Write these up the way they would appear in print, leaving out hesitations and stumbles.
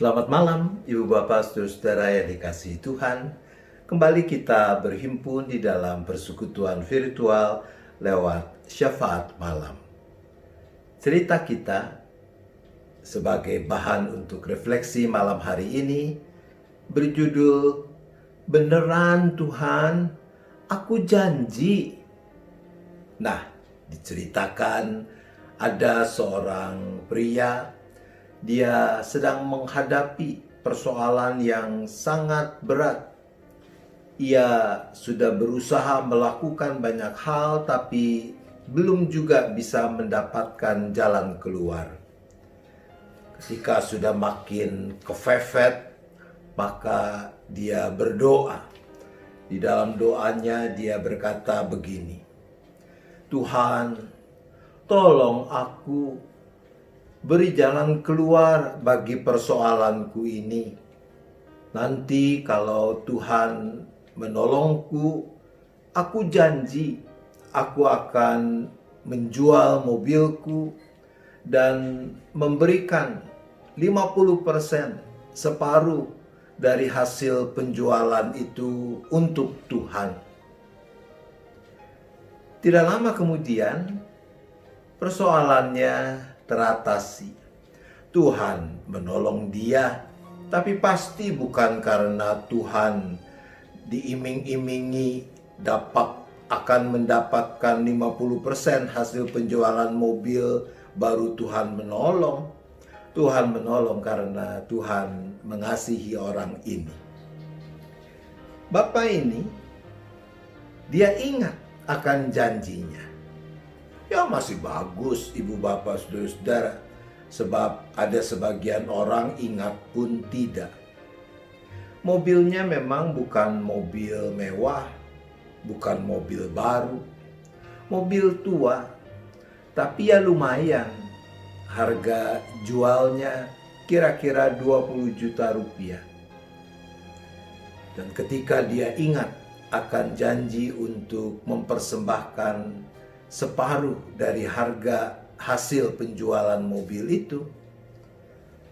Selamat malam, Ibu Bapak, Saudara-saudara yang dikasihi Tuhan. Kembali kita berhimpun di dalam persekutuan virtual lewat Syafaat Malam. Cerita kita sebagai bahan untuk refleksi malam hari ini berjudul Beneran Tuhan, Aku Janji. Nah, diceritakan ada seorang pria. Dia sedang menghadapi persoalan yang sangat berat. Ia sudah berusaha melakukan banyak hal, tapi belum juga bisa mendapatkan jalan keluar. Ketika sudah makin kefefet, maka dia berdoa. Di dalam doanya dia berkata begini, Tuhan, tolong aku, beri jalan keluar bagi persoalanku ini. Nanti kalau Tuhan menolongku, aku janji aku akan menjual mobilku dan memberikan 50%, separuh dari hasil penjualan itu untuk Tuhan. Tidak lama kemudian, persoalannya teratasi. Tuhan menolong dia, tapi pasti bukan karena Tuhan diiming-imingi akan mendapatkan 50% hasil penjualan mobil baru Tuhan menolong. Tuhan menolong karena Tuhan mengasihi orang ini. Bapak ini, dia ingat akan janjinya. Ya masih bagus Ibu Bapak Saudara-saudara, sebab ada sebagian orang ingat pun tidak. Mobilnya memang bukan mobil mewah, bukan mobil baru, mobil tua, tapi ya lumayan. Harga jualnya kira-kira 20 juta rupiah. Dan ketika dia ingat akan janji untuk mempersembahkan separuh dari harga hasil penjualan mobil itu,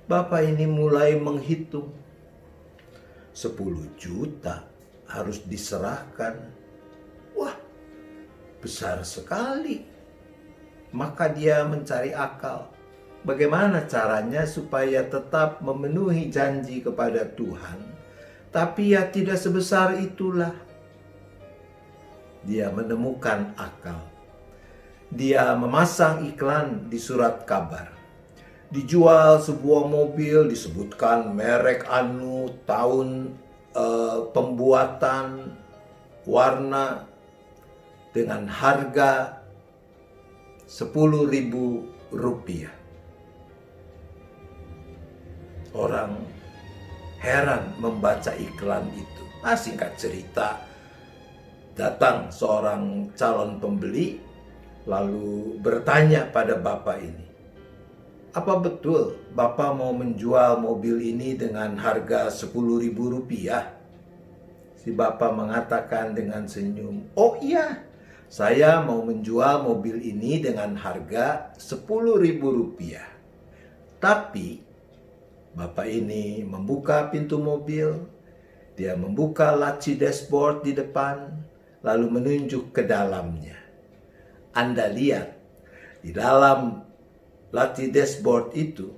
Bapak ini mulai menghitung. 10 juta harus diserahkan. Wah, besar sekali. Maka dia mencari akal. Bagaimana caranya supaya tetap memenuhi janji kepada Tuhan, tapi ya tidak sebesar itulah. Dia menemukan akal. Dia memasang iklan di surat kabar. Dijual sebuah mobil, disebutkan merek anu, tahun pembuatan, warna, dengan harga 10.000 rupiah. Orang heran membaca iklan itu. Singkat cerita, datang seorang calon pembeli lalu bertanya pada bapak ini, apa betul bapak mau menjual mobil ini dengan harga 10.000 rupiah? Si bapak mengatakan dengan senyum, oh iya, saya mau menjual mobil ini dengan harga 10.000 rupiah. Tapi bapak ini membuka pintu mobil, dia membuka laci dashboard di depan, lalu menunjuk ke dalamnya. Anda lihat, di dalam laci dashboard itu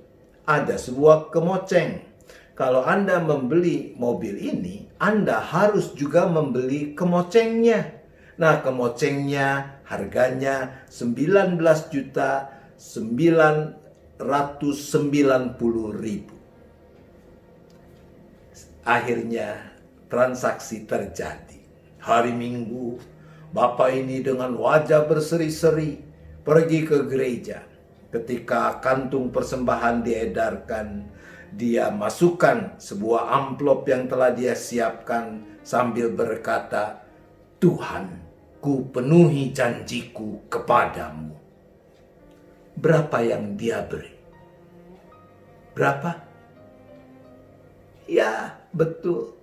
ada sebuah kemoceng. Kalau Anda membeli mobil ini, Anda harus juga membeli kemocengnya. Nah, kemocengnya harganya 19.990.000. Akhirnya transaksi terjadi. Hari Minggu, Bapak ini dengan wajah berseri-seri pergi ke gereja. Ketika kantung persembahan diedarkan, dia masukkan sebuah amplop yang telah dia siapkan sambil berkata, Tuhan, ku penuhi janjiku kepadamu. Berapa yang dia beri? Berapa? Ya, betul.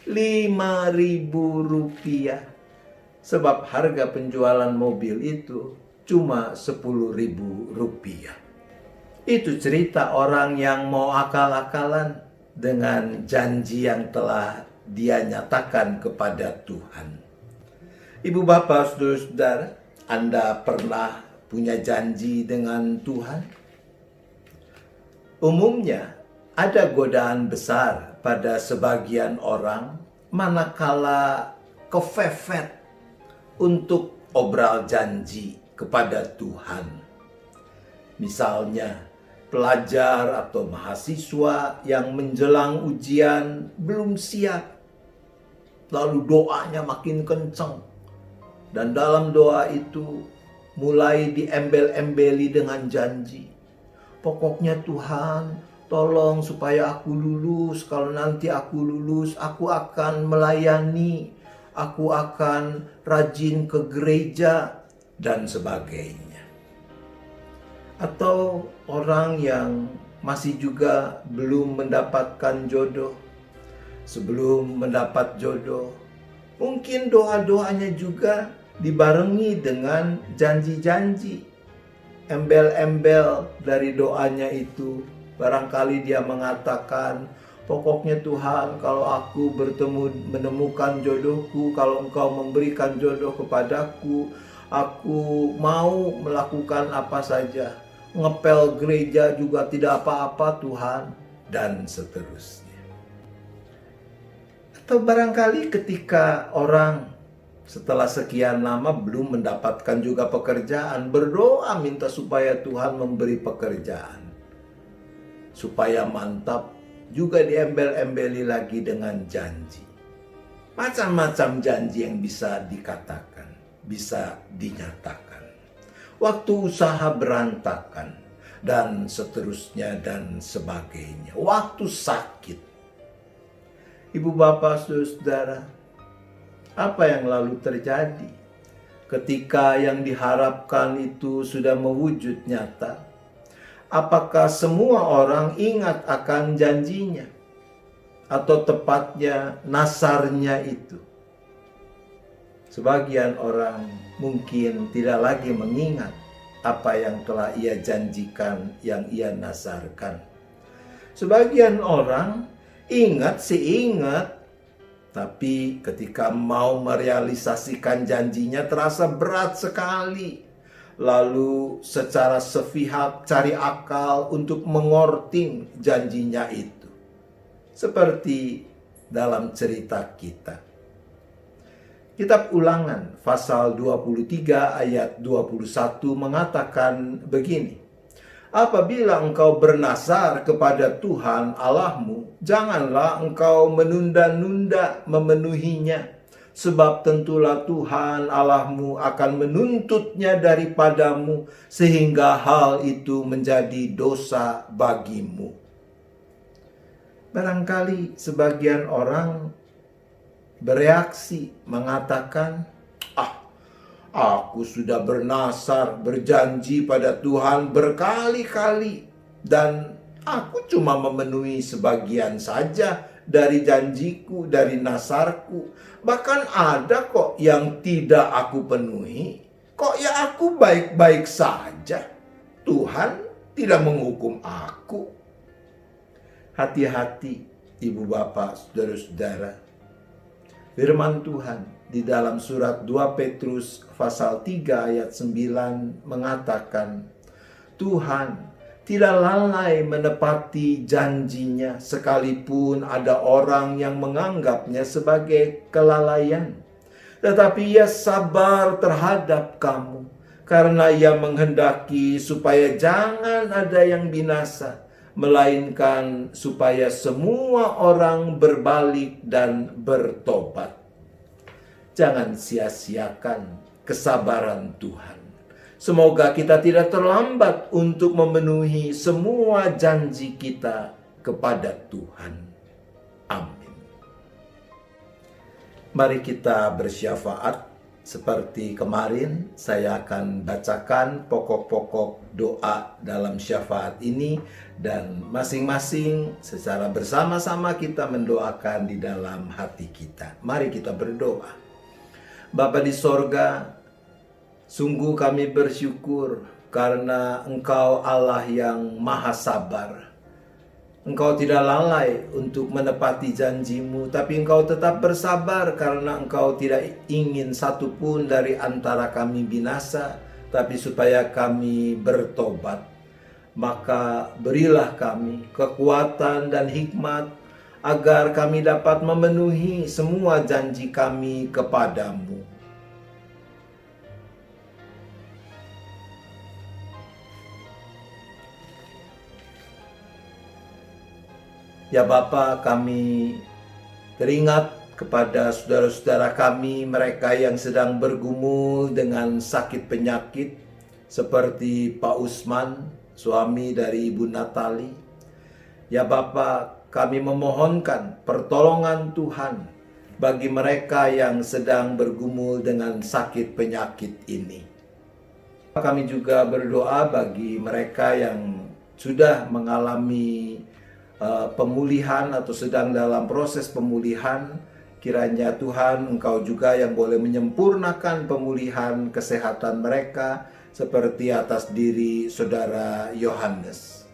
5.000 rupiah. Sebab harga penjualan mobil itu cuma 10.000 rupiah. Itu cerita orang yang mau akal-akalan dengan janji yang telah dia nyatakan kepada Tuhan. Ibu bapak, saudara-saudara, Anda pernah punya janji dengan Tuhan? Umumnya ada godaan besar pada sebagian orang manakala kefefet untuk obral janji kepada Tuhan. Misalnya, pelajar atau mahasiswa yang menjelang ujian belum siap, lalu doanya makin kencang, dan dalam doa itu mulai diembel-embeli dengan janji. Pokoknya Tuhan, tolong supaya aku lulus. Kalau nanti aku lulus, aku akan melayani, aku akan rajin ke gereja, dan sebagainya. Atau orang yang masih juga belum mendapatkan jodoh. Sebelum mendapat jodoh, mungkin doa-doanya juga dibarengi dengan janji-janji. Embel-embel dari doanya itu, barangkali dia mengatakan, pokoknya Tuhan, kalau aku menemukan jodohku, kalau Engkau memberikan jodoh kepadaku, aku mau melakukan apa saja. Ngepel gereja juga tidak apa-apa Tuhan, dan seterusnya. Atau barangkali ketika orang setelah sekian lama belum mendapatkan juga pekerjaan, berdoa minta supaya Tuhan memberi pekerjaan. Supaya mantap, juga diembel-embeli lagi dengan janji. Macam-macam janji yang bisa dikatakan, bisa dinyatakan. Waktu usaha berantakan, dan seterusnya dan sebagainya. Waktu sakit. Ibu bapak, saudara, apa yang lalu terjadi ketika yang diharapkan itu sudah mewujud nyata? Apakah semua orang ingat akan janjinya? Atau tepatnya nasarnya itu? Sebagian orang mungkin tidak lagi mengingat apa yang telah ia janjikan, yang ia nasarkan. Sebagian orang ingat sih ingat, tapi ketika mau merealisasikan janjinya terasa berat sekali. Lalu secara sepihak cari akal untuk mengorting janjinya itu. Seperti dalam cerita kita. Kitab Ulangan pasal 23 ayat 21 mengatakan begini. Apabila engkau bernasar kepada Tuhan Allahmu, janganlah engkau menunda-nunda memenuhinya. Sebab tentulah Tuhan Allahmu akan menuntutnya daripadamu, sehingga hal itu menjadi dosa bagimu. Barangkali sebagian orang bereaksi mengatakan, aku sudah bernasar, berjanji pada Tuhan berkali-kali, dan aku cuma memenuhi sebagian saja dari janjiku, dari nasarku. Bahkan ada kok yang tidak aku penuhi. Kok ya aku baik-baik saja. Tuhan tidak menghukum aku. Hati-hati ibu bapak, saudara-saudara. Firman Tuhan di dalam surat 2 Petrus pasal 3 ayat 9 mengatakan, Tuhan tidak lalai menepati janjinya sekalipun ada orang yang menganggapnya sebagai kelalaian. Tetapi ia sabar terhadap kamu karena ia menghendaki supaya jangan ada yang binasa, melainkan supaya semua orang berbalik dan bertobat. Jangan sia-siakan kesabaran Tuhan. Semoga kita tidak terlambat untuk memenuhi semua janji kita kepada Tuhan. Amin. Mari kita bersyafaat. Seperti kemarin, saya akan bacakan pokok-pokok doa dalam syafaat ini, dan masing-masing secara bersama-sama kita mendoakan di dalam hati kita. Mari kita berdoa. Bapa di sorga, sungguh kami bersyukur karena Engkau Allah yang maha sabar. Engkau tidak lalai untuk menepati janji-Mu, tapi Engkau tetap bersabar karena Engkau tidak ingin satupun dari antara kami binasa, tapi supaya kami bertobat. Maka berilah kami kekuatan dan hikmat agar kami dapat memenuhi semua janji kami kepadamu. Ya Bapa, kami teringat kepada saudara-saudara kami, mereka yang sedang bergumul dengan sakit penyakit, seperti Pak Usman, suami dari Ibu Natali. Ya Bapa, kami memohonkan pertolongan Tuhan bagi mereka yang sedang bergumul dengan sakit penyakit ini. Kami juga berdoa bagi mereka yang sudah mengalami pemulihan atau sedang dalam proses pemulihan. Kiranya Tuhan, Engkau juga yang boleh menyempurnakan pemulihan kesehatan mereka, seperti atas diri Saudara Yohanes.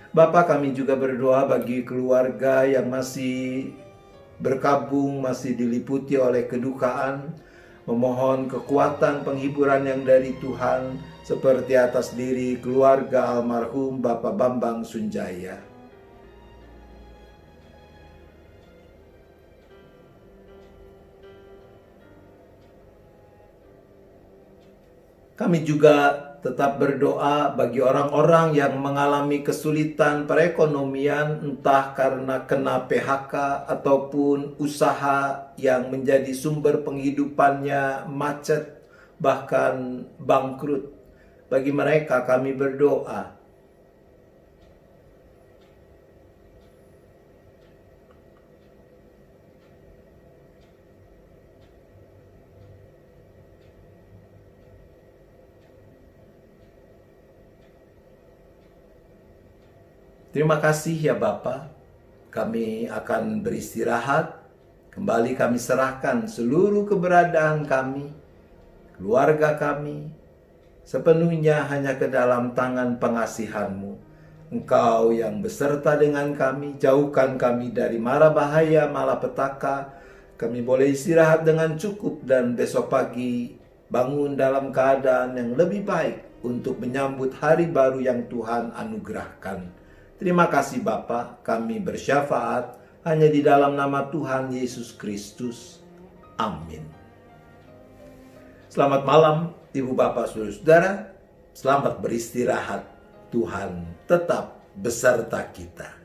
Bapa, kami juga berdoa bagi keluarga yang masih berkabung, masih diliputi oleh kedukaan, memohon kekuatan penghiburan yang dari Tuhan, seperti atas diri keluarga almarhum Bapak Bambang Sunjaya. Kami juga tetap berdoa bagi orang-orang yang mengalami kesulitan perekonomian, entah karena kena PHK ataupun usaha yang menjadi sumber penghidupannya macet, bahkan bangkrut. Bagi mereka kami berdoa. Terima kasih ya Bapa, kami akan beristirahat. Kembali kami serahkan seluruh keberadaan kami, keluarga kami, sepenuhnya hanya ke dalam tangan pengasihan-Mu. Engkau yang beserta dengan kami, jauhkan kami dari mara bahaya, malapetaka. Kami boleh istirahat dengan cukup dan besok pagi bangun dalam keadaan yang lebih baik untuk menyambut hari baru yang Tuhan anugerahkan. Terima kasih Bapa, kami bersyafaat hanya di dalam nama Tuhan Yesus Kristus. Amin. Selamat malam Ibu Bapak Saudara-saudara. Selamat beristirahat. Tuhan tetap beserta kita.